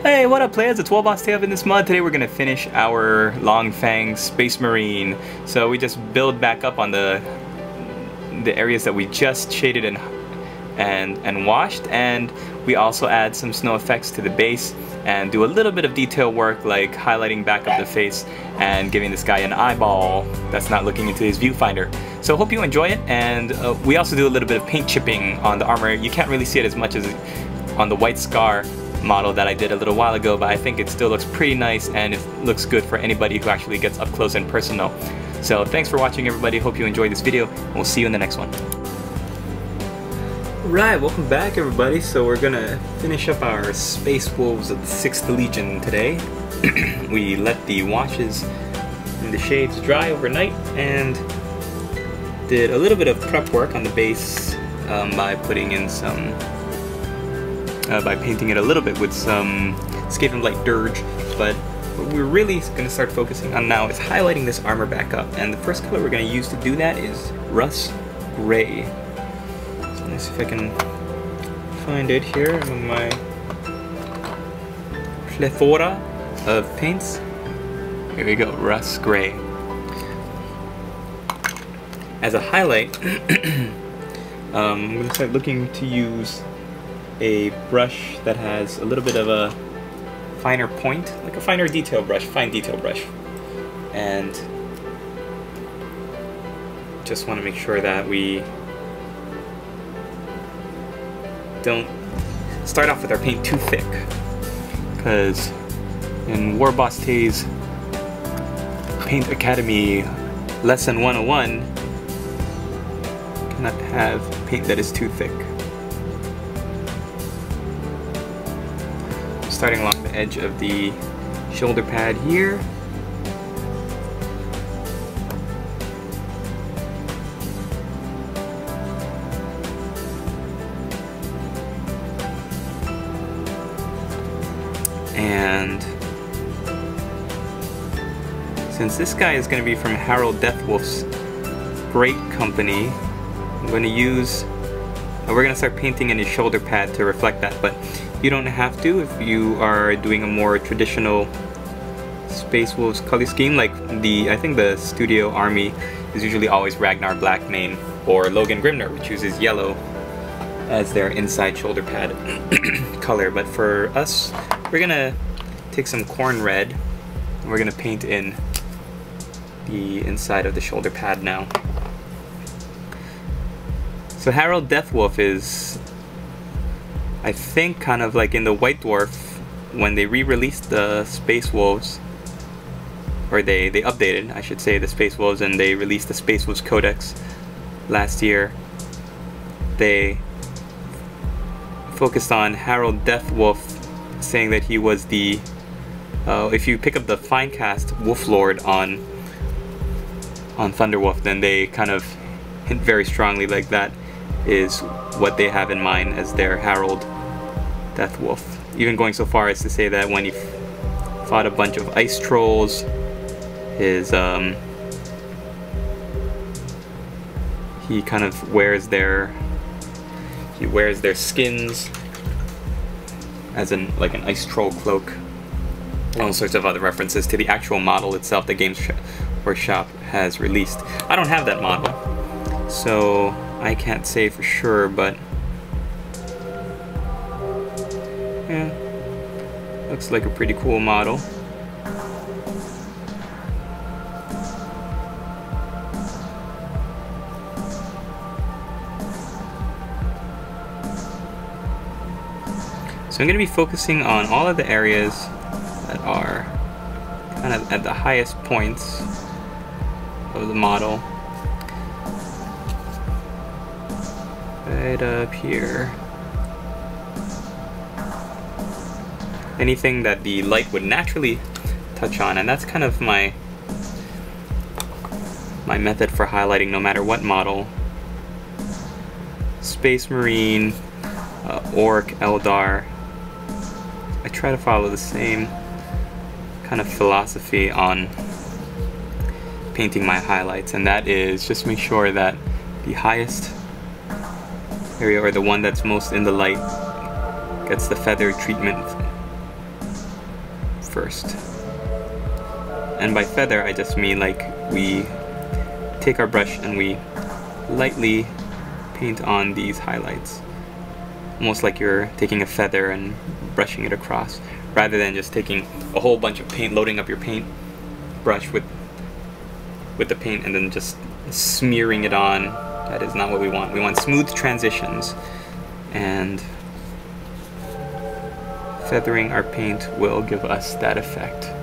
Hey, what up players, it's Warboss in this mod. Today we're gonna finish our Longfang Space Marine. So we just build back up on the areas that we just shaded and washed, and we also add some snow effects to the base and do a little bit of detail work like highlighting back of the face and giving this guy an eyeball that's not looking into his viewfinder. So hope you enjoy it, and we also do a little bit of paint chipping on the armor. You can't really see it as much as on the White Scar model that I did a little while ago, but I think it still looks pretty nice and it looks good for anybody who actually gets up close and personal. So thanks for watching everybody, hope you enjoyed this video, and we'll see you in the next one. Right, welcome back everybody. So we're gonna finish up our Space Wolves of the 6th Legion today. We let the washes and the shades dry overnight and did a little bit of prep work on the base by putting in some by painting it a little bit with some Skaven Blight Dirge, but what we're really going to start focusing on now is highlighting this armor back up, and the first color we're going to use to do that is Rust Gray. So let's see if I can find it here among my plethora of paints. Here we go, Rust Gray. As a highlight, I'm going to start looking to use a brush that has a little bit of a finer point, like a finer detail brush, fine detail brush. And just want to make sure that we don't start off with our paint too thick, because in Warboss Tay's Paint Academy Lesson 101, you cannot have paint that is too thick. Starting along the edge of the shoulder pad here. And since this guy is going to be from Harold Deathwolf's Great Company, I'm going to use, we're going to start painting in his shoulder pad to reflect that, but you don't have to if you are doing a more traditional Space Wolves color scheme, like I think the Studio Army is usually always Ragnar Blackmane or Logan Grimner, which uses yellow as their inside shoulder pad color. But for us, we're gonna take some corn red and we're gonna paint in the inside of the shoulder pad now. So Harold Deathwolf is, I think, kind of like in the White Dwarf, when they re-released the Space Wolves, or they updated, I should say, the Space Wolves, and they released the Space Wolves Codex last year. They focused on Harold Deathwolf, saying that he was the, if you pick up the Finecast Wolflord on Thunderwolf, then they kind of hint very strongly like that is what they have in mind as their Harold Deathwolf. Even going so far as to say that when he fought a bunch of ice trolls, his he kind of wears their skins as like an ice troll cloak. All sorts of other references to the actual model itself that Games Workshop has released. I don't have that model, so I can't say for sure, but yeah, looks like a pretty cool model. So I'm going to be focusing on all of the areas that are kind of at the highest points of the model. Right up here. Anything that the light would naturally touch on, and that's kind of my method for highlighting no matter what model. Space Marine, Orc, Eldar. I try to follow the same kind of philosophy on painting my highlights, and that is just make sure that the highest area, or the one that's most in the light, gets the feather treatment first. And by feather, I just mean like we take our brush and we lightly paint on these highlights. Almost like you're taking a feather and brushing it across, rather than just taking a whole bunch of paint, loading up your paint brush with the paint and then just smearing it on. That is not what we want. We want smooth transitions, and feathering our paint will give us that effect.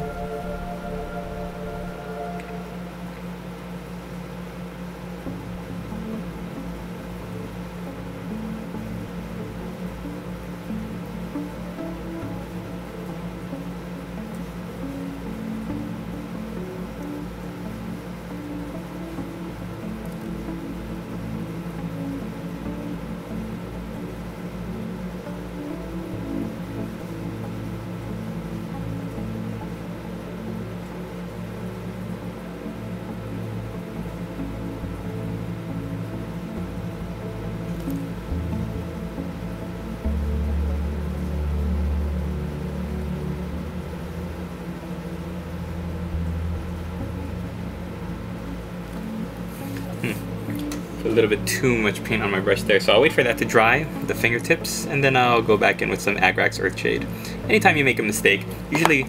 A little bit too much paint on my brush there, so I'll wait for that to dry, the fingertips, and then I'll go back in with some Agrax Earthshade. Anytime you make a mistake, usually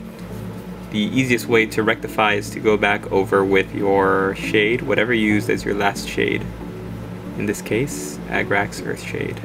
the easiest way to rectify is to go back over with your shade, whatever you used as your last shade. In this case, Agrax Earthshade.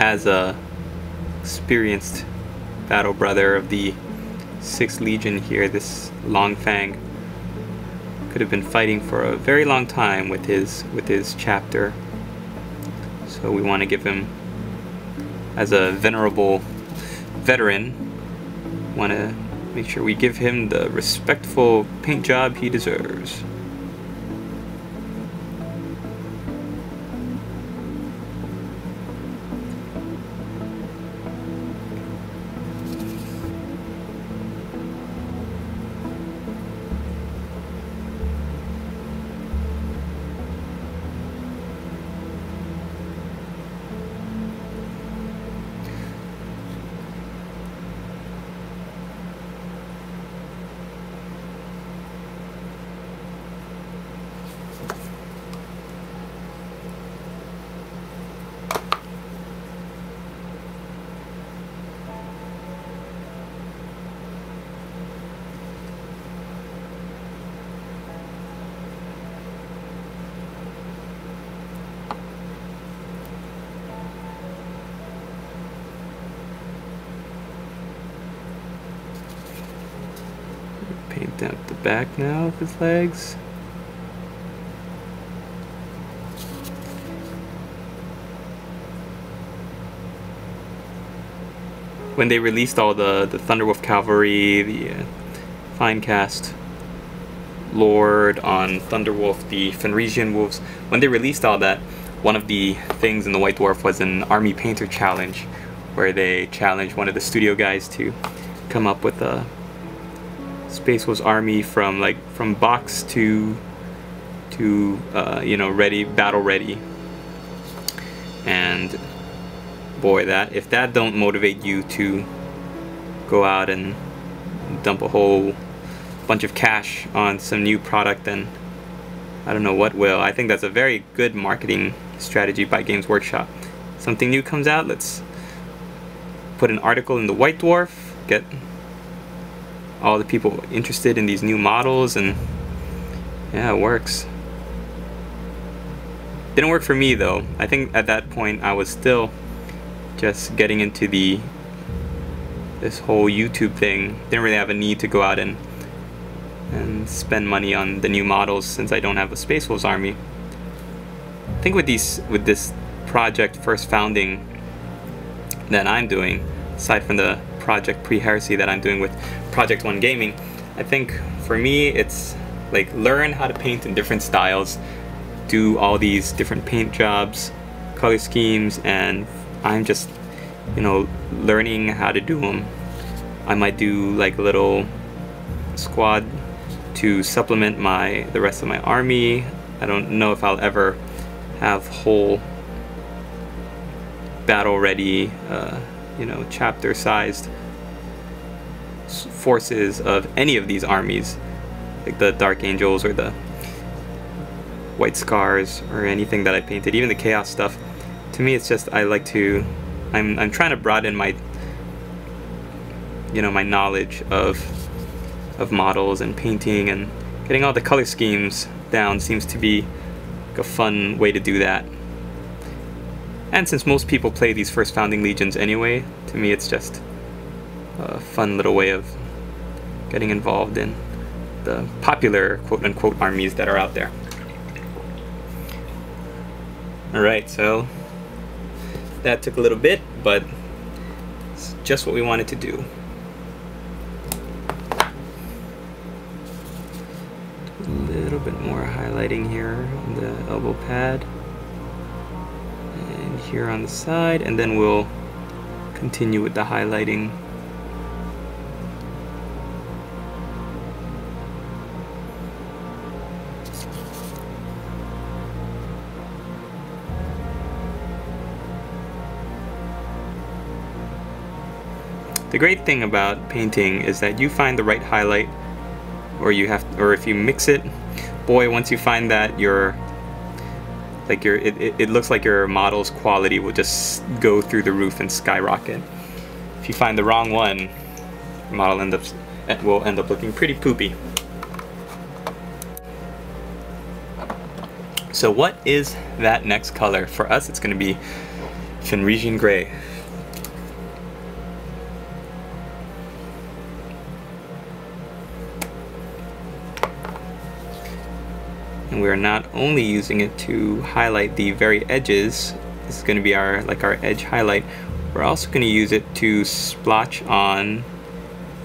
As a experienced battle brother of the 6th Legion here, this Long Fang could have been fighting for a very long time with his chapter. So we want to give him, as a venerable veteran, want to make sure we give him the respectful paint job he deserves. Paint out the back now of his legs. When they released all the Thunderwolf Cavalry, the Finecast Lord on Thunderwolf, the Fenrisian Wolves, when they released all that, one of the things in the White Dwarf was an Army Painter Challenge, where they challenged one of the studio guys to come up with a Space Wolves army from box to you know, battle ready. And boy, if that don't motivate you to go out and dump a whole bunch of cash on some new product, then I don't know what will. I think that's a very good marketing strategy by Games Workshop. Something new comes out, let's put an article in the White Dwarf, get all the people interested in these new models, and yeah, it works. Didn't work for me though. I think at that point I was still just getting into this whole YouTube thing. Didn't really have a need to go out and spend money on the new models since I don't have a Space Wolves army. I think with this project First Founding that I'm doing, aside from the Project Pre-Heresy that I'm doing with Project One Gaming, I think for me it's like learn how to paint in different styles, do all these different paint jobs, color schemes, and I'm just, you know, learning how to do them. I might do like a little squad to supplement the rest of my army. I don't know if I'll ever have whole battle ready, you know, chapter sized forces of any of these armies, like the Dark Angels or the White Scars or anything that I painted, even the Chaos stuff. To me, it's just I like to. I'm trying to broaden my, you know, my knowledge of models and painting, and getting all the color schemes down seems to be like a fun way to do that. And since most people play these First Founding Legions anyway, to me it's just a fun little way of getting involved in the popular quote-unquote armies that are out there. Alright, so that took a little bit, but it's just what we wanted to do. A little bit more highlighting here on the elbow pad and here on the side, and then we'll continue with the highlighting. The great thing about painting is that you find the right highlight, or if you mix it, boy, once you find that, it looks like your model's quality will just go through the roof and skyrocket. If you find the wrong one, your model will end up looking pretty poopy. So what is that next color? For us, it's going to be Fenrisian Gray. And we're not only using it to highlight the very edges, this is going to be our edge highlight, we're also going to use it to splotch on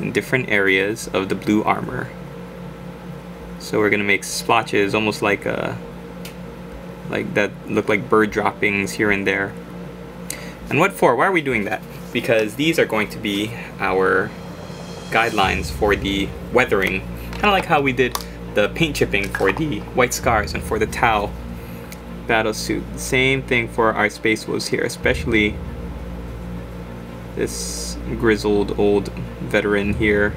in different areas of the blue armor. So we're going to make splotches almost like that look like bird droppings here and there. And what for? Why are we doing that? Because these are going to be our guidelines for the weathering, kind of like how we did the paint chipping for the White Scars and for the Tau battle suit. Same thing for our Space Wolves here, especially this grizzled old veteran here.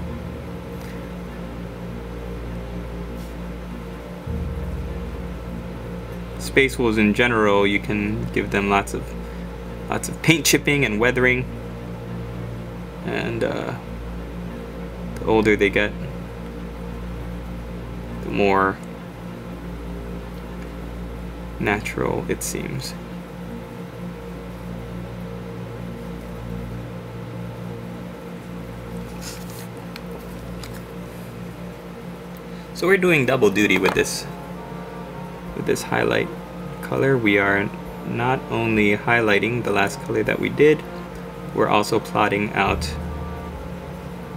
Space Wolves in general, you can give them lots of paint chipping and weathering, and the older they get, the more natural it seems. So we're doing double duty with this highlight color. We are not only highlighting the last color that we did, we're also plotting out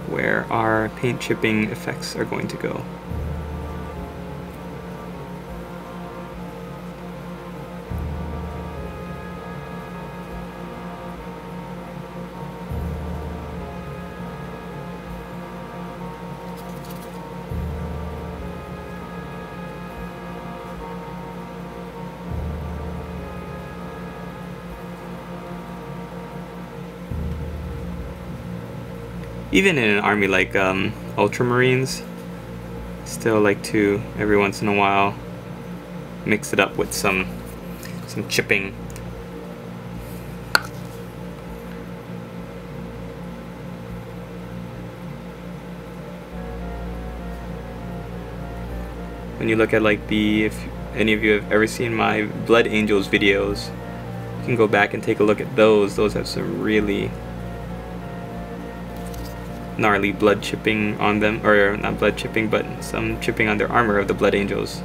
where our paint chipping effects are going to go. Even in an army like Ultramarines, still like to every once in a while mix it up with some chipping. when you look at like if any of you have ever seen my Blood Angels videos, you can go back and take a look at those. Those have some really gnarly blood chipping on them, or not blood chipping, but some chipping on their armor of the Blood Angels.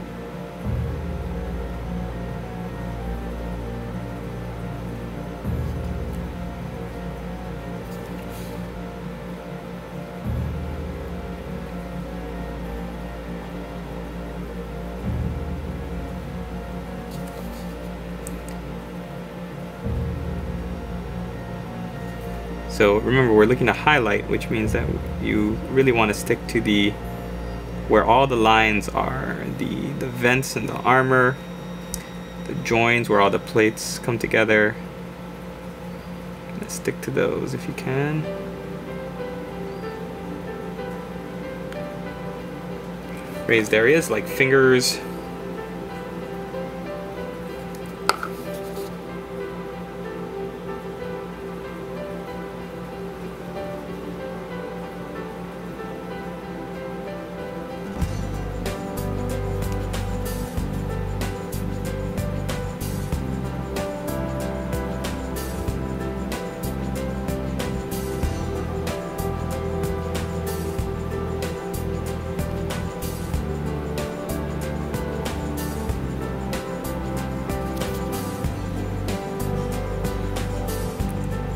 So remember, we're looking to highlight, which means that you really want to stick to where all the lines are, the vents in the armor, the joins where all the plates come together. Let's stick to those if you can. Raised areas like fingers.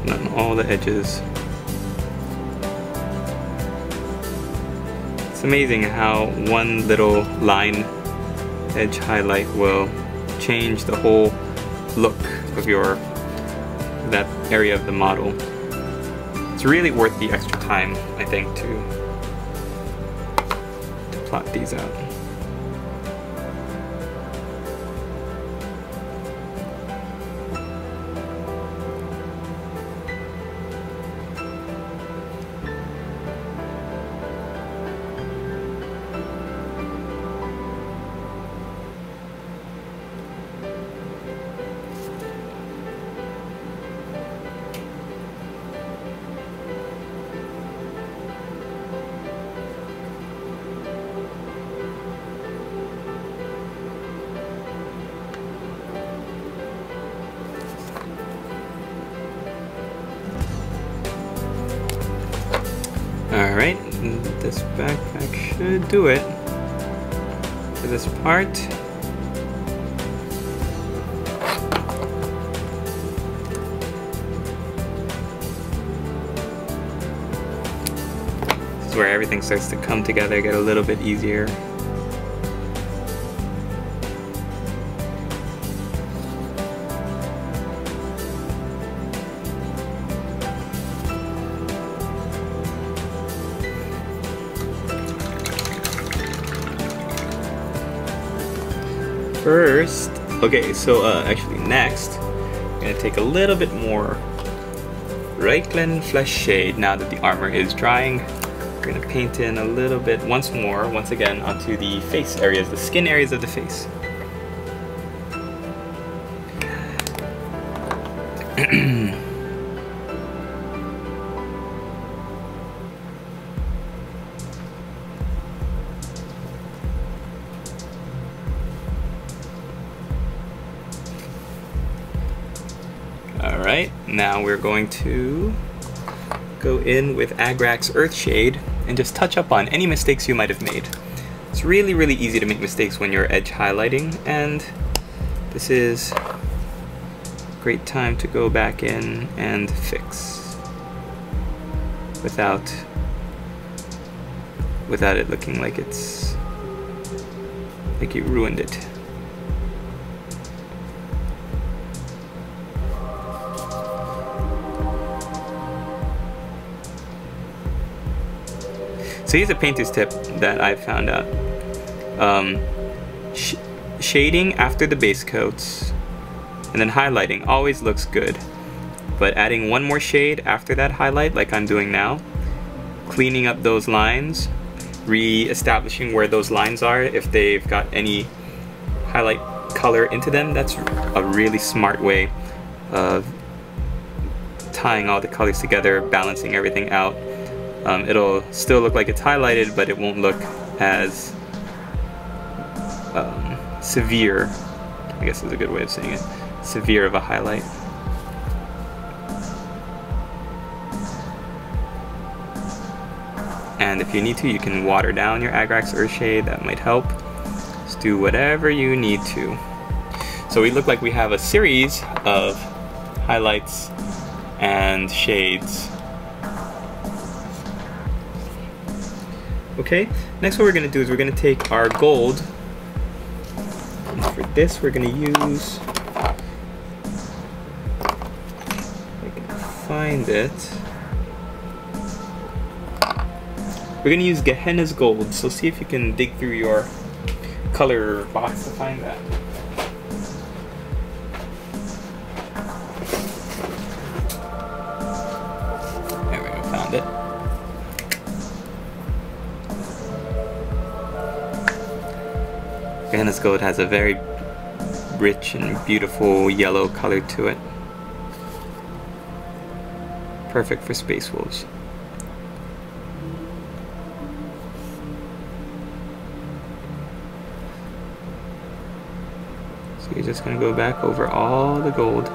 On all the edges. It's amazing how one little line edge highlight will change the whole look of that area of the model. It's really worth the extra time, I think, to plot these out. Alright, this backpack should do it for this part. This is where everything starts to come together, get a little bit easier. First, okay, so actually next, I'm gonna take a little bit more Reikland Flesh Shade now that the armor is drying. We're gonna paint in a little bit once again, onto the face areas, the skin areas of the face. Alright, now we're going to go in with Agrax Earthshade and just touch up on any mistakes you might have made. It's really, really easy to make mistakes when you're edge highlighting, and this is a great time to go back in and fix without it looking like you ruined it. So here's a painter's tip that I found out. Shading after the base coats and then highlighting always looks good. But adding one more shade after that highlight, like I'm doing now, cleaning up those lines, re-establishing where those lines are, if they've got any highlight color into them, that's a really smart way of tying all the colors together, balancing everything out. It'll still look like it's highlighted, but it won't look as severe, I guess is a good way of saying it, severe of a highlight. And if you need to, you can water down your Agrax Earthshade, that might help. Just do whatever you need to. So we look like we have a series of highlights and shades. Okay, next what we're going to do is we're going to take our gold. And for this we're going to use, if I can find it, we're going to use Gehenna's Gold. So see if you can dig through your color box to find that. There we go, found it. Gehenna's Gold has a very rich and beautiful yellow color to it. Perfect for Space Wolves. So you're just going to go back over all the gold.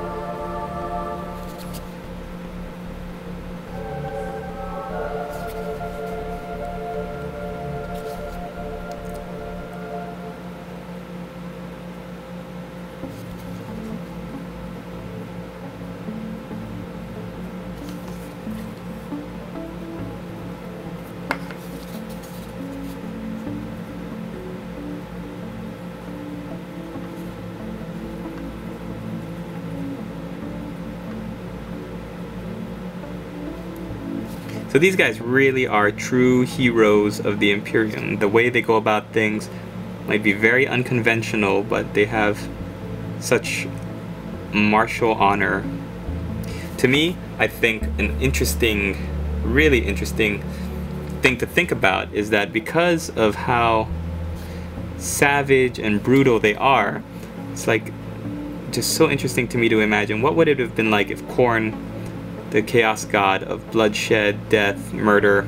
So these guys really are true heroes of the Imperium. The way they go about things might be very unconventional, but they have such martial honor. To me, I think an interesting, really interesting thing to think about is that because of how savage and brutal they are, it's like just so interesting to me to imagine what would it have been like if Khorne, the chaos god of bloodshed, death, murder,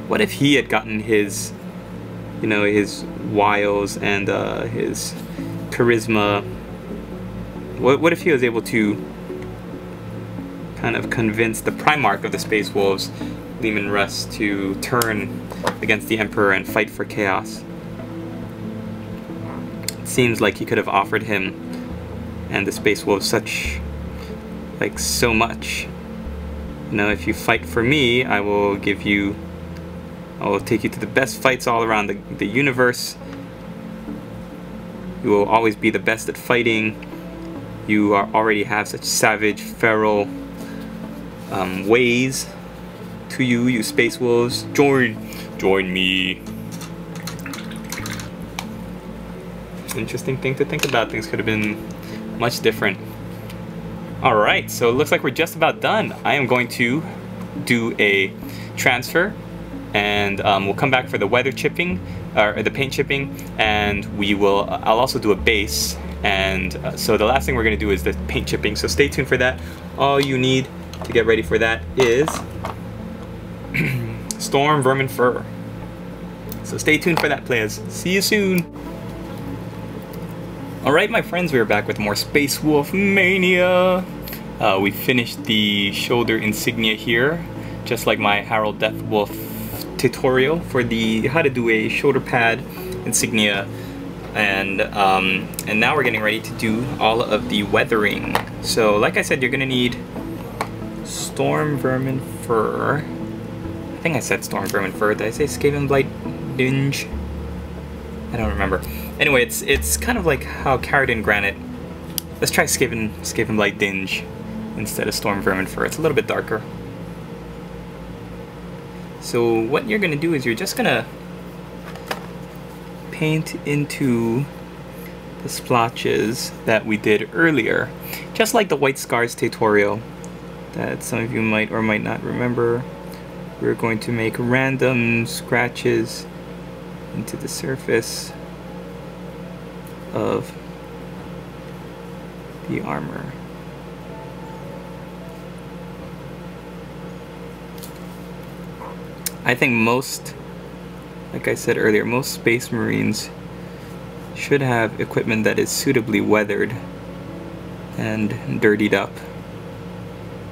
what if he had gotten his, you know, his wiles and his charisma? What if he was able to kind of convince the Primarch of the Space Wolves, Leman Russ, to turn against the Emperor and fight for chaos? It seems like he could have offered him and the Space Wolves such, like, so much. You know, if you fight for me, I will take you to the best fights all around the universe. You will always be the best at fighting. You already have such savage, feral ways to you Space Wolves. Join me. Interesting thing to think about. Things could have been much different. Alright, so it looks like we're just about done. I am going to do a transfer, and we'll come back for the weather chipping, or the paint chipping, and I'll also do a base, and so the last thing we're going to do is the paint chipping, so stay tuned for that. All you need to get ready for that is Storm Vermin Fur. So stay tuned for that, players. See you soon! Alright, my friends, we are back with more Space Wolf Mania. We finished the shoulder insignia here, just like my Harold Deathwolf tutorial for the how to do a shoulder pad insignia, and now we're getting ready to do all of the weathering. So, like I said, you're gonna need Storm Vermin Fur. I think I said Storm Vermin Fur. Did I say Skaven Blight Dinge? I don't remember. Anyway, it's kind of like how Caridin Granite. Let's try Skaven Blight Dinge instead of Storm Vermin Fur. It's a little bit darker. So what you're gonna do is you're just gonna paint into the splotches that we did earlier, just like the White Scars tutorial that some of you might or might not remember. We're going to make random scratches into the surface of the armor. I think most, like I said earlier, most Space Marines should have equipment that is suitably weathered and dirtied up.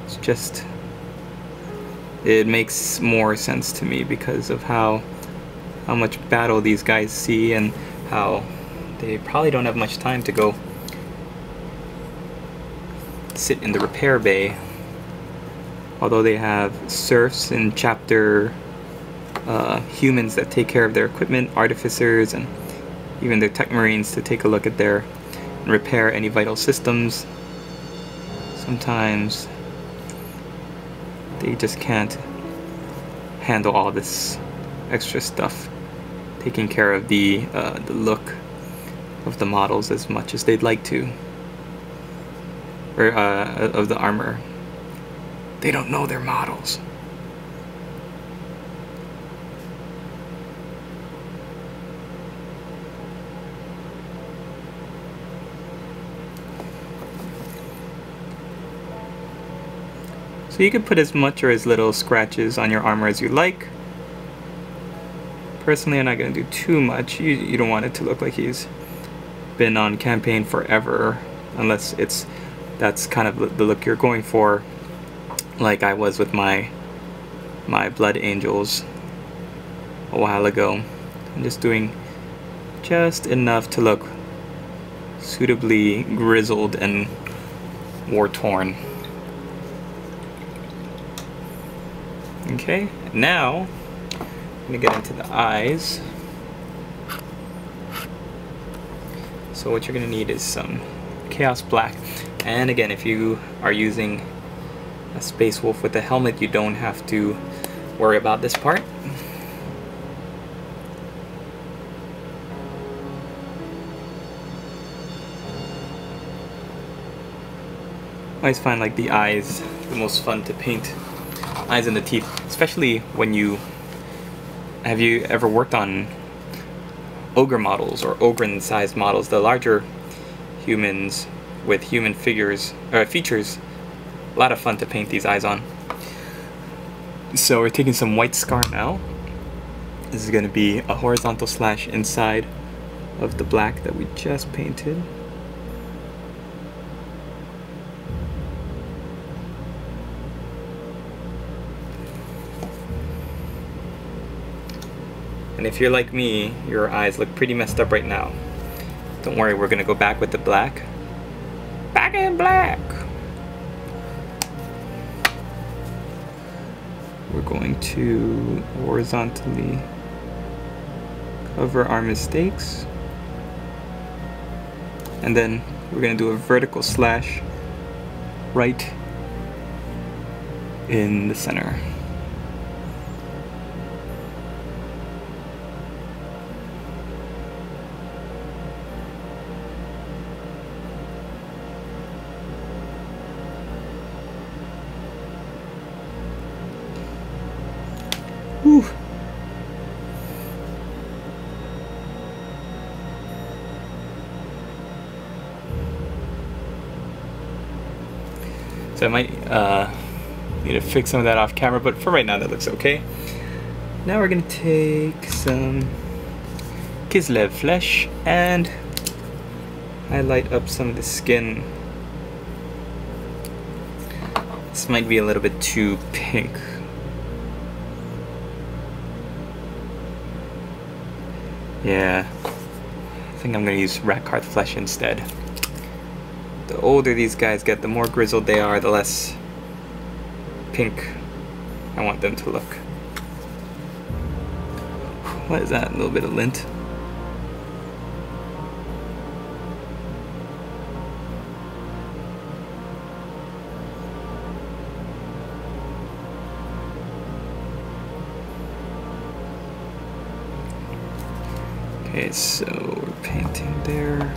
It's just, it makes more sense to me because of how much battle these guys see and how they probably don't have much time to go sit in the repair bay. Although they have serfs in chapter, humans that take care of their equipment, artificers, and even their tech marines to take a look at their and repair any vital systems. Sometimes they just can't handle all this extra stuff, taking care of the look of the models as much as they'd like to, or of the armor. They don't know their models. So you can put as much or as little scratches on your armor as you like. Personally, I'm not going to do too much. You don't want it to look like he's been on campaign forever, unless that's kind of the look you're going for, like I was with my Blood Angels a while ago. I'm just doing just enough to look suitably grizzled and war-torn. Okay, now I'm gonna get into the eyes. So what you're gonna need is some Chaos Black. And again, if you are using a Space Wolf with a helmet, you don't have to worry about this part. I always find like the eyes the most fun to paint. Eyes and the teeth, especially when have you ever worked on ogre models or ogre-sized models, the larger humans with human features. A lot of fun to paint these eyes on. So we're taking some white scar now. This is going to be a horizontal slash inside of the black that we just painted. And if you're like me, your eyes look pretty messed up right now. Don't worry, we're gonna go back with the black. Back in black! We're going to horizontally cover our mistakes. And then we're gonna do a vertical slash right in the center. Whew. So I might need to fix some of that off camera, but for right now that looks okay. Now we're gonna take some Kislev flesh and highlight up some of the skin. This might be a little bit too pink. Yeah, I think I'm gonna use Rakarth flesh instead. The older these guys get, the more grizzled they are, the less pink I want them to look. What is that? A little bit of lint. Okay, so we're painting there.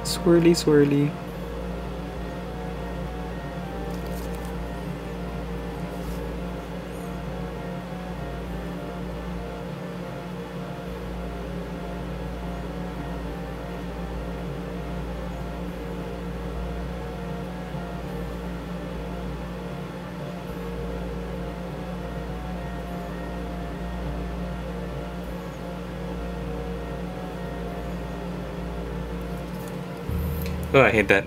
Swirly, swirly. Oh, I hate that.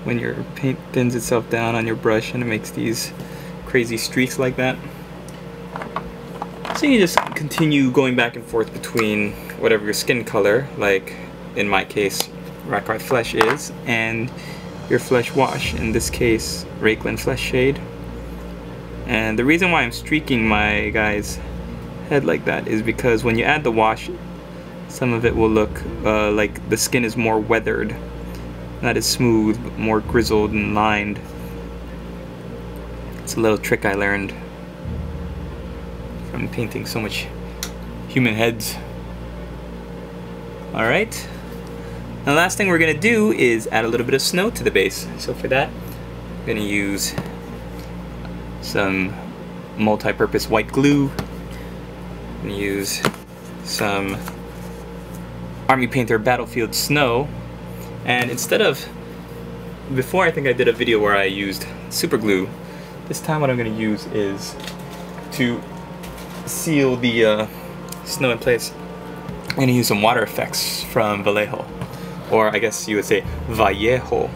When your paint thins itself down on your brush and it makes these crazy streaks like that. So you just continue going back and forth between whatever your skin color, like in my case, Rakarth Flesh is, and your Flesh Wash, in this case, Reikland Flesh Shade. And the reason why I'm streaking my guy's head like that is because when you add the wash, some of it will look like the skin is more weathered, not as smooth, but more grizzled and lined. It's a little trick I learned from painting so much human heads. Alright, the last thing we're going to do is add a little bit of snow to the base. So for that, I'm going to use some multi-purpose white glue. I'm going to use some Army Painter Battlefield Snow. And instead of, before I think I did a video where I used super glue, this time what I'm going to use is to seal the snow in place. I'm going to use some water effects from Vallejo, or I guess you would say Vallejo.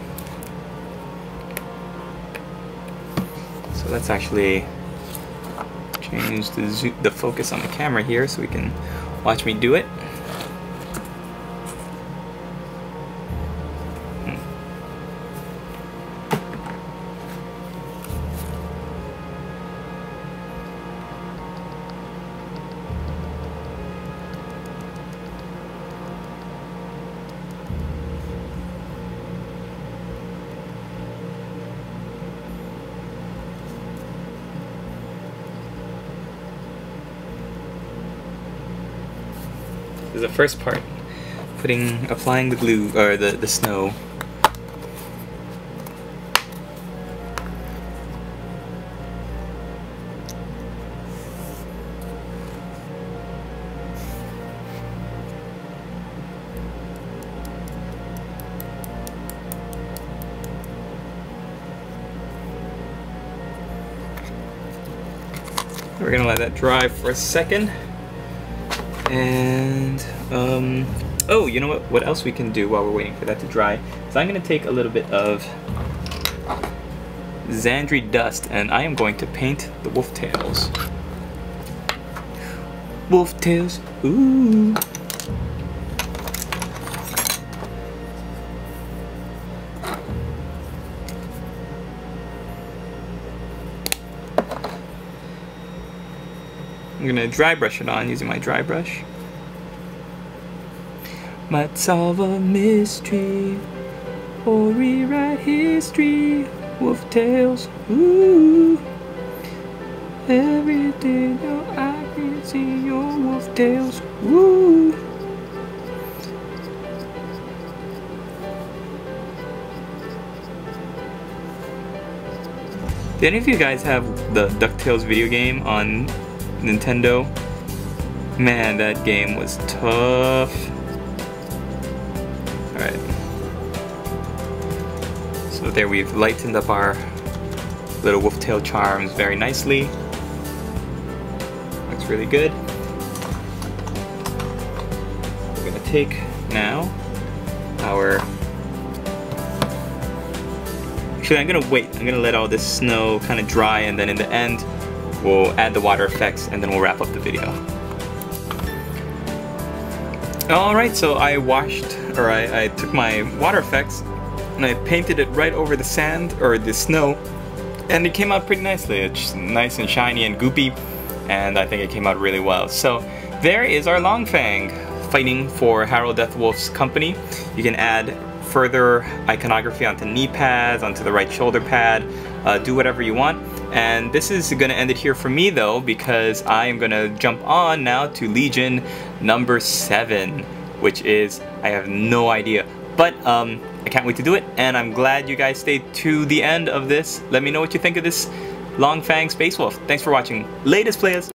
So let's actually change the focus on the camera here so we can watch me do it. This is the first part, applying the glue, or the snow. We're gonna let that dry for a second. And, oh, you know what else we can do while we're waiting for that to dry? So I'm going to take a little bit of Zandri Dust, and I am going to paint the wolf tails. Wolf tails, ooh. I'm gonna dry brush it on using my dry brush. Might solve a mystery or rewrite history. Wolf tails, ooh. Everything I can see your wolf tails, ooh. Did any of you guys have the DuckTales video game on Nintendo? Man, that game was tough. Alright. So there we've lightened up our little wolf tail charms very nicely. Looks really good. We're gonna take now our... Actually, I'm gonna wait. I'm gonna let all this snow kind of dry, and then in the end we'll add the water effects, and then we'll wrap up the video. Alright, so I took my water effects and I painted it right over the sand, or the snow, and it came out pretty nicely. It's nice and shiny and goopy, and I think it came out really well. So there is our Longfang fighting for Harrow Deathwolf's company. You can add further iconography onto knee pads, onto the right shoulder pad, do whatever you want. And this is going to end it here for me though, because I am going to jump on now to Legion number 7, which is, I have no idea, but I can't wait to do it, and I'm glad you guys stayed to the end of this. Let me know what you think of this Longfang Space Wolf. Thanks for watching. Latest, players!